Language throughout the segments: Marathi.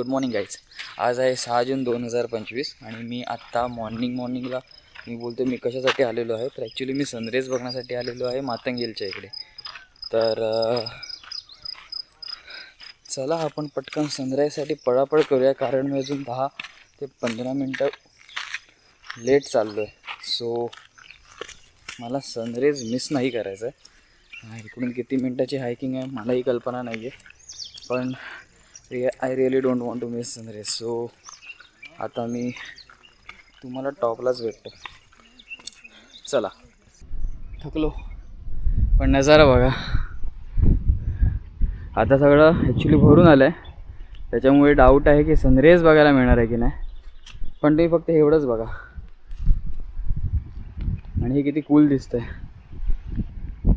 Good morning guys. आज आहे 6 जून 2025 आणि मी आत्ता मॉर्निंगला मी बोलतो मी कशासाठी आलेलो आहे तर ॲक्च्युली मी सनराईज बघण्यासाठी आलेलो आहे मातंग हिलच्या इकडे. तर चला आपण पटकन सनराईजसाठी पळापळ करूया, कारण मी अजून 10 ते 15 मिनटं लेट चाललो आहे. सो मला सनराईज मिस नाही करायचं आहे. इकडून किती मिनटाची हायकिंग आहे मलाही कल्पना नाही आहे, पण I really don't want to miss sunrise. So आता मी तुम्हाला टॉपलाच भेटतो. चला. थकलो पण नजारा बघा. आता सगळं ॲक्च्युली भरून आलं आहे, त्याच्यामुळे डाऊट आहे की सनराईज बघायला मिळणार आहे की नाही. पण ते फक्त एवढंच बघा. आणि हे किती कूल दिसतंय.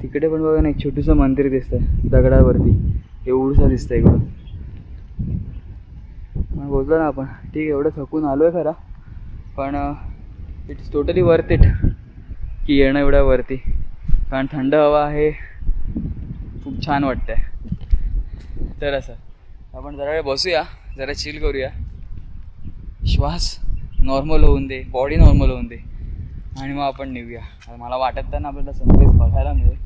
तिकडे पण बघा ना, एक छोटंसं मंदिर दिसतंय दगडावरती, एवढंसं दिसतंय इकडं. मग बोलतो ना आपण ठीक, एवढं थकून आलो आहे खरा, पण इट्स टोटली वर्थ इट की येणं एवढ्या वरती, कारण थंड हवा आहे, खूप छान वाटतंय. तर असं आपण जरा वेळ बसूया, जरा चिल करूया, श्वास नॉर्मल होऊन दे, बॉडी नॉर्मल होऊन दे, आणि मग आपण निघूया. मला वाटत तर ना आपल्याला सनराईज बघायला मिळेल.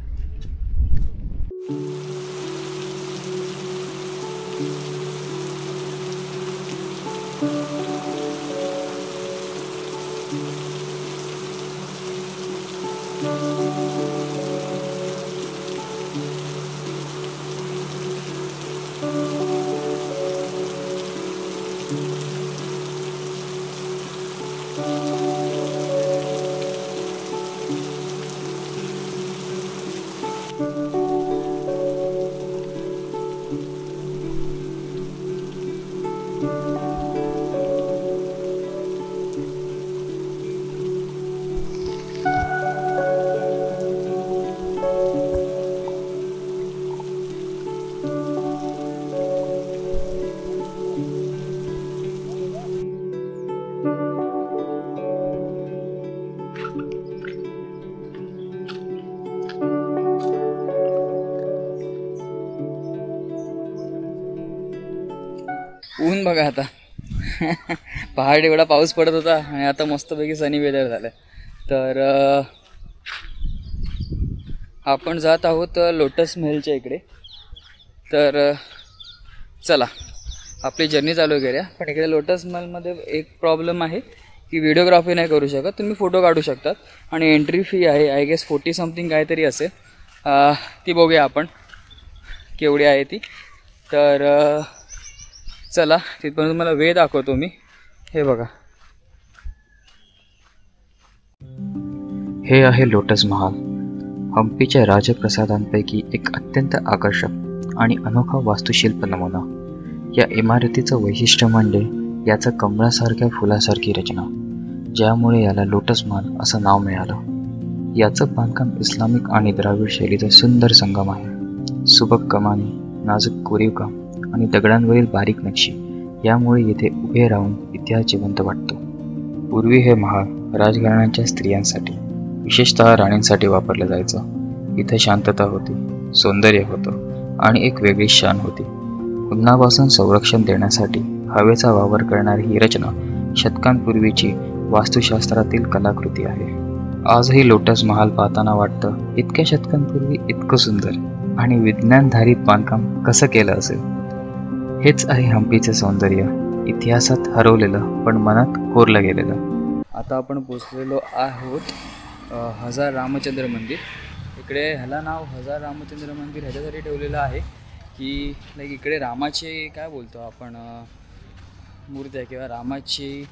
ऊन बघा आता. पहाड एवढा पाऊस पडत होता आणि आता मस्तपैकी सनी वेदर झालं. तर आपण जात आहोत लोटस महलच्या इकडे. तर चला आपली जर्नी चालू करूया. पण इकडे लोटस महलमध्ये एक प्रॉब्लेम आहे की व्हिडिओग्राफी नाही करू शकत. तुम्ही फोटो काढू शकतात आणि एंट्री फी आहे आय गेस 40 समथिंग काहीतरी असेल. ती बघूया आपण केवढी आहे ती. तर चला तिथपर्यंत तुम्हाला वे दाखवतो मी. हे बघा, हे आहे लोटस महल, हम्पीच्या राजप्रसादांपैकी एक अत्यंत आकर्षक आणि अनोखा वास्तुशिल्प नमुना. या इमारतीचं वैशिष्ट्य म्हणजे याचं कमळासारख्या फुलासारखी रचना, ज्यामुळे याला लोटस महल असं नाव मिळालं. याचं बांधकाम इस्लामिक आणि द्राविड शैलीचा सुंदर संगम आहे. सुबक कमानी, नाजूक कोरीवकाम आणि दगडांवरील बारीक नक्षी यामुळे येथे उभे राहून इतिहास जिवंत वाटतो. पूर्वी हे महल राजघराण्यांच्या स्त्रियांसाठी, विशेषतः राणींसाठी वापरलं जायचं. इथे शांतता होती, सौंदर्य होतं आणि एक वेगळी शान होती. उन्हापासून संरक्षण देण्यासाठी हवेचा वापर करणारी ही रचना शतकांपूर्वीची वास्तुशास्त्रातील कलाकृती आहे. आजही लोटस महल पाहताना वाटतं इतक्या शतकांपूर्वी इतकं सुंदर आणि विज्ञानधारित बांधकाम कसं केलं असेल. हेच आहे हम्पीचे सौंदर्य, इतिहासात हरवलेलं पण मनात कोरलं गेलेलं. आता आपण पोचलेलो आहोत हजार रामचंद्र मंदिर. इकडे ह्याला नाव हजार रामचंद्र मंदिर ह्याच्यासाठी ठेवलेलं आहे की लाईक इकडे रामाचे काय बोलतो आपण मूर्ती किंवा रामाची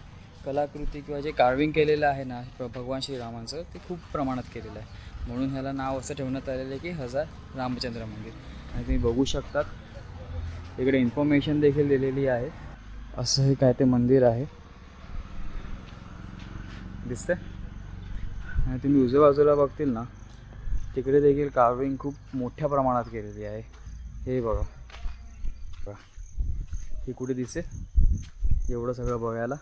कलाकृती किंवा जे कार्विंग केलेलं आहे ना भगवान श्रीरामांचं, ते खूप प्रमाणात केलेलं आहे. म्हणून ह्याला नाव असं ठेवण्यात आलेलं आहे की हजार रामचंद्र मंदिर. आणि तुम्ही बघू शकतात इकडे इन्फॉर्मेशन देखील दिलेली आहे. असं हे काय ते मंदिर आहे दिसतंय. आणि तुम्ही उजव्या बाजूला बघतील ना, तिकडे देखील कार्विंग खूप मोठ्या प्रमाणात केलेली आहे. हे बघा, हे कुठे दिसेल एवढं सगळं बघायला.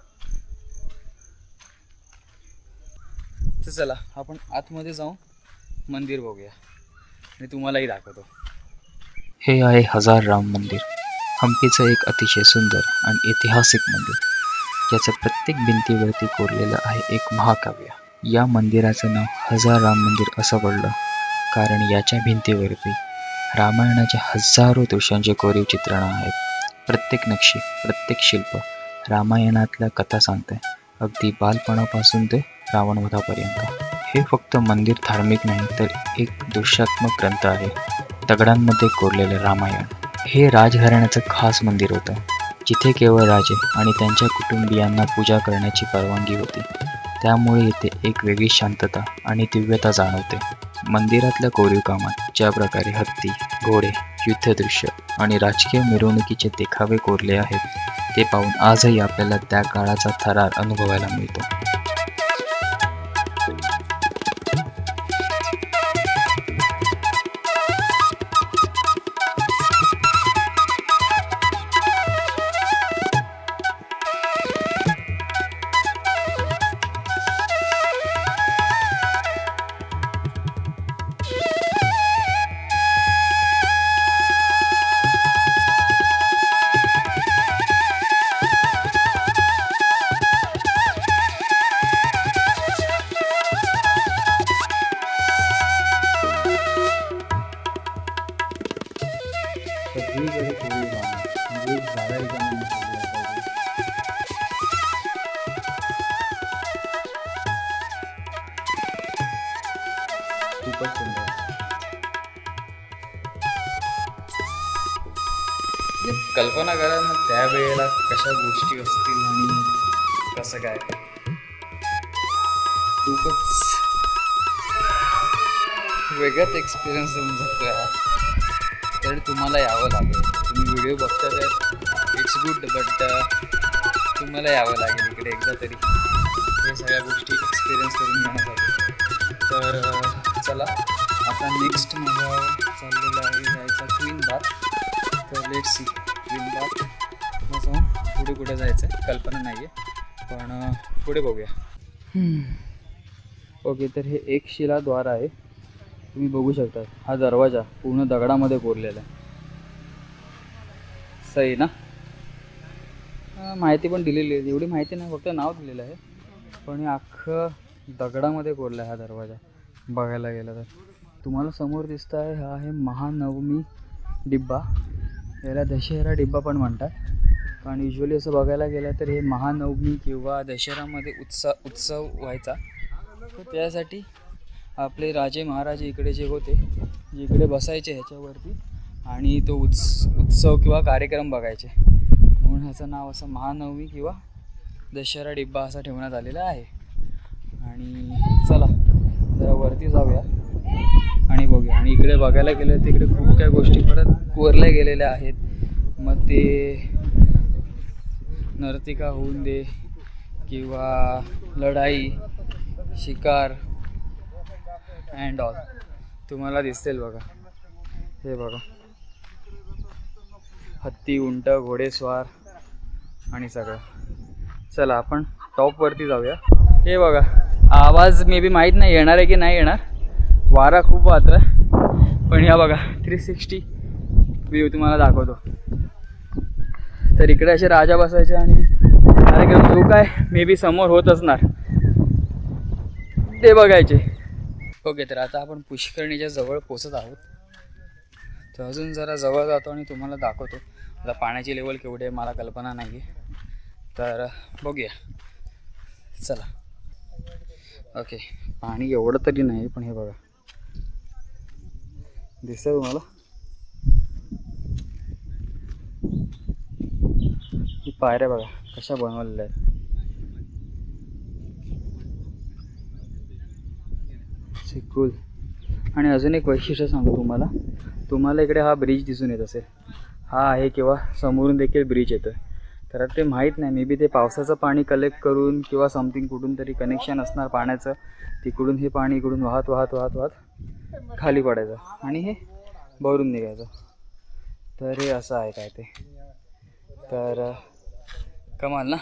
तर चला आपण आतमध्ये जाऊन मंदिर बघूया आणि तुम्हालाही दाखवतो. हे आहे हजार राम मंदिर. हम्पीचं एक अतिशय सुंदर आणि ऐतिहासिक मंदिर, ज्याचं प्रत्येक भिंतीवरती कोरलेलं आहे एक महाकाव्य. या मंदिराचं नाव हजार राम मंदिर असं पडलं कारण याच्या भिंतीवरती रामायणाच्या हजारो दृश्यांचे कोरीव चित्रण आहेत. प्रत्येक नक्षी, प्रत्येक शिल्प रामायणातल्या कथा सांगते, अगदी बालपणापासून ते रावणवधापर्यंत. हे फक्त मंदिर धार्मिक नाही तर एक दृश्यात्मक ग्रंथ आहे, दगडांमध्ये कोरलेले रामायण. हे राजघराण्याचं खास मंदिर होतं, जिथे केवळ राजे आणि त्यांच्या कुटुंबियांना पूजा करण्याची परवानगी होती. त्यामुळे येथे एक वेगळी शांतता आणि दिव्यता जाणवते. मंदिरातल्या कोरीव कामात ज्या प्रकारे हत्ती, घोडे, युद्धदृश्य आणि राजकीय मिरवणुकीचे देखावे कोरले आहेत, ते पाहून आजही आपल्याला त्या काळाचा थरार अनुभवायला मिळतो. सगळीकडे कोरीव काम आहे. म्हणजे एक जागा रिकामी नसावी असावी. खूपच सुंदर. कल्पना करा ना त्यावेळेला कशा गोष्टी असतील आणि कसं काय. खूपच वेगळाच एक्सपिरियन्स देऊन जातो हा. तर तुम्हाला यावं लागेल. तुम्ही व्हिडिओ बघता तर इट्स गुड, बट तुम्हाला यावं लागेल इकडे एकदा तरी हे सगळ्या गोष्टी एक्सपिरियन्स करून घेण्यासाठी. तर चला आता नेक्स्ट माझा चाललेला आहे जायचा क्वीन बाथ. तर लेट सी क्वीन बाथ जाऊन पुढे कुठे जायचं आहे कल्पना नाही आहे, पण पुढे बघूया. ओके, तर हे एक शिलाद्वार आहे, तुम्ही बघू शकता. हा दरवाजा पूर्ण दगडामध्ये कोरलेला आहे. सही ना. माहिती पण दिलेली आहे, एवढी माहिती नाही, फक्त नाव दिलेलं आहे, पण हे अख्खं दगडामध्ये कोरला आहे हा दरवाजा बघायला गेला तर. तुम्हाला समोर दिसतं आहे हा आहे महानवमी डिब्बा. याला दशहरा डिब्बा पण म्हणतात, कारण युजली असं बघायला गेलं तर हे महानवमी किंवा दशहरामध्ये उत्सव व्हायचा, तर त्यासाठी आपले राजे महाराजे इकडे जे होते, जे इकडे बसायचे ह्याच्यावरती आणि तो उत्सव किंवा कार्यक्रम बघायचे, म्हणून ह्याचं नाव असं महानवमी किंवा दशहरा डिब्बा असा ठेवण्यात आलेला आहे. आणि चला जरा वरती जाऊया आणि बघूया. आणि इकडे बघायला गेलं तर इकडे खूप काही गोष्टी परत कोरल्या गेलेल्या आहेत. मग ते नर्तिका होऊन दे किंवा लढाई, शिकार अँड ऑल तुम्हाला दिसतील बघा. हे बघा, हत्ती, उंट, घोडेस्वार आणि सगळं. चला आपण टॉपवरती जाऊया. हे बघा, आवाज मे बी माहीत नाही येणार आहे की नाही येणार, वारा खूप वाहतोय, पण या बघा 360 व्ह्यू तुम्हाला दाखवतो. तर इकडे असे राजा बसायचे आणि कार्यक्रम जो काय मे बी समोर होत असणार ते बघायचे. ओके, तर आता आपण पुष्करणीच्या जवळ पोचत आहोत. तर अजून जरा जवळ जातो आणि तुम्हाला दाखवतो. आता पाण्याची लेवल केवढी आहे मला कल्पना नाही आहे, तर बघूया. चला. ओके, पाणी एवढं तरी नाही, पण हे बघा दिसतं तुम्हाला. ही पायऱ्या बघा कशा बनवलेल्या आहेत. कूल. आणि अजून एक वैशिष्ट्य सांगतो तुम्हाला इकडे हा ब्रिज दिसून येत असेल. हा आहे किंवा समोरून देखील ब्रिज येतो. तर ते माहीत नाही, मे बी ते पावसाचं पाणी कलेक्ट करून किंवा समथिंग कुठून तरी कनेक्शन असणार पाण्याचं, तिकडून हे पाणी इकडून वाहत वाहत वाहत वाहत खाली पडायचं आणि हे भरून निघायचं. तर हे असं आहे काय ते. तर कमाल ना.